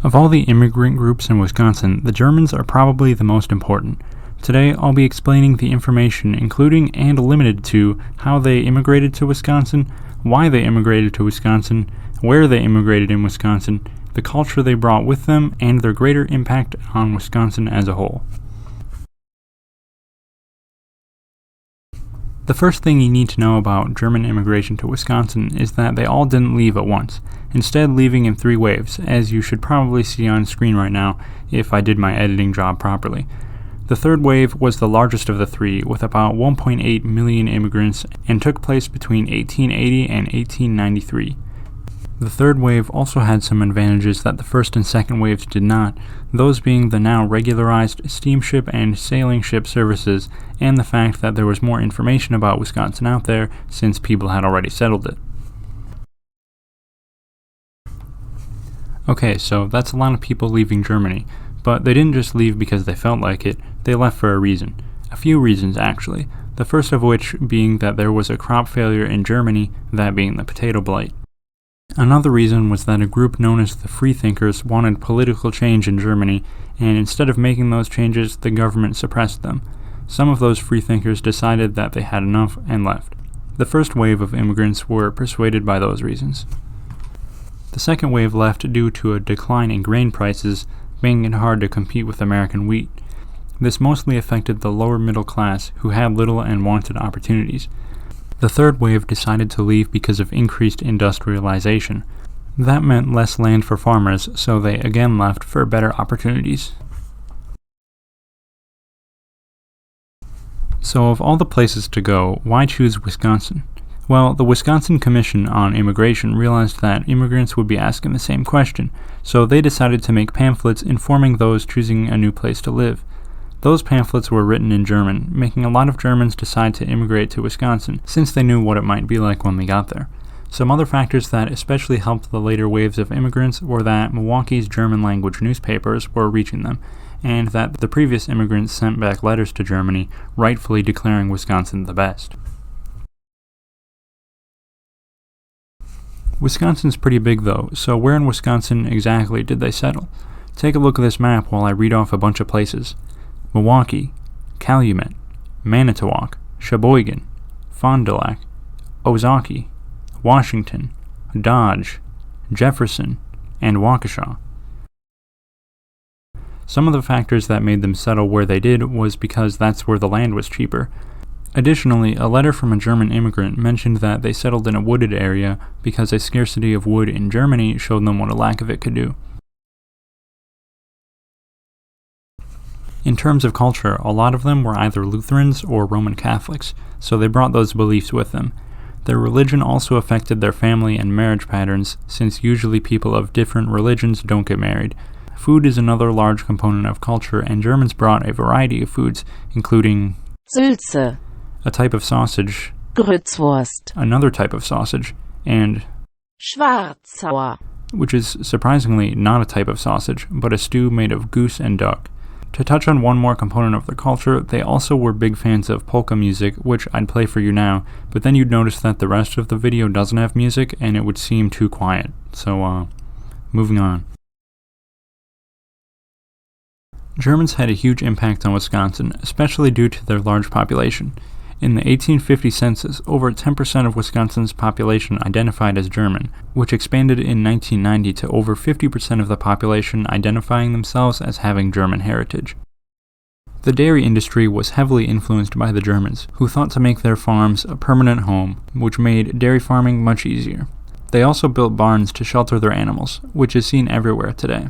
Of all the immigrant groups in Wisconsin, the Germans are probably the most important. Today, I'll be explaining the information including and limited to how they immigrated to Wisconsin, why they immigrated to Wisconsin, where they immigrated in Wisconsin, the culture they brought with them, and their greater impact on Wisconsin as a whole. The first thing you need to know about German immigration to Wisconsin is that they all didn't leave at once, instead leaving in 3 waves, as you should probably see on screen right now if I did my editing job properly. The third wave was the largest of the 3, with about 1.8 million immigrants, and took place between 1880 and 1893. The third wave also had some advantages that the first and second waves did not, those being the now regularized steamship and sailing ship services, and the fact that there was more information about Wisconsin out there since people had already settled it. Okay, so that's a lot of people leaving Germany, but they didn't just leave because they felt like it, they left for a reason. A few reasons, actually, the first of which being that there was a crop failure in Germany, that being the potato blight. Another reason was that a group known as the Freethinkers wanted political change in Germany, and instead of making those changes, the government suppressed them. Some of those Freethinkers decided that they had enough and left. The first wave of immigrants were persuaded by those reasons. The second wave left due to a decline in grain prices, making it hard to compete with American wheat. This mostly affected the lower middle class, who had little and wanted opportunities. The third wave decided to leave because of increased industrialization. That meant less land for farmers, so they again left for better opportunities. So of all the places to go, why choose Wisconsin? Well, the Wisconsin Commission on Immigration realized that immigrants would be asking the same question, so they decided to make pamphlets informing those choosing a new place to live. Those pamphlets were written in German, making a lot of Germans decide to immigrate to Wisconsin, since they knew what it might be like when they got there. Some other factors that especially helped the later waves of immigrants were that Milwaukee's German-language newspapers were reaching them, and that the previous immigrants sent back letters to Germany, rightfully declaring Wisconsin the best. Wisconsin's pretty big though, so where in Wisconsin exactly did they settle? Take a look at this map while I read off a bunch of places. Milwaukee, Calumet, Manitowoc, Sheboygan, Fond du Lac, Ozaukee, Washington, Dodge, Jefferson, and Waukesha. Some of the factors that made them settle where they did was because that's where the land was cheaper. Additionally, a letter from a German immigrant mentioned that they settled in a wooded area because a scarcity of wood in Germany showed them what a lack of it could do. In terms of culture, a lot of them were either Lutherans or Roman Catholics, so they brought those beliefs with them. Their religion also affected their family and marriage patterns, since usually people of different religions don't get married. Food is another large component of culture, and Germans brought a variety of foods, including Sülze, a type of sausage, Grützwurst, another type of sausage, and Schwarzsauer, which is surprisingly not a type of sausage, but a stew made of goose and duck. To touch on one more component of their culture, they also were big fans of polka music, which I'd play for you now, but then you'd notice that the rest of the video doesn't have music and it would seem too quiet. So, moving on. Germans had a huge impact on Wisconsin, especially due to their large population. In the 1850 census, over 10% of Wisconsin's population identified as German, which expanded in 1990 to over 50% of the population identifying themselves as having German heritage. The dairy industry was heavily influenced by the Germans, who thought to make their farms a permanent home, which made dairy farming much easier. They also built barns to shelter their animals, which is seen everywhere today.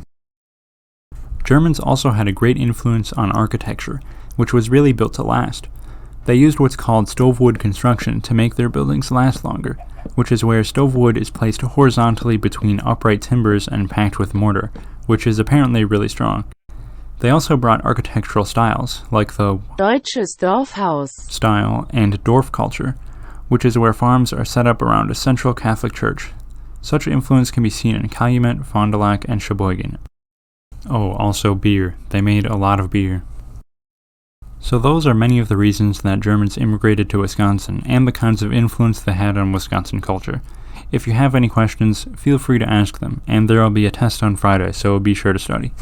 Germans also had a great influence on architecture, which was really built to last. They used what's called stovewood construction to make their buildings last longer, which is where stovewood is placed horizontally between upright timbers and packed with mortar, which is apparently really strong. They also brought architectural styles, like the Deutsches Dorfhaus style and Dorf culture, which is where farms are set up around a central Catholic church. Such influence can be seen in Calumet, Fond du Lac, and Sheboygan. Oh, also beer. They made a lot of beer. So those are many of the reasons that Germans immigrated to Wisconsin and the kinds of influence they had on Wisconsin culture. If you have any questions, feel free to ask them, and there will be a test on Friday, so be sure to study.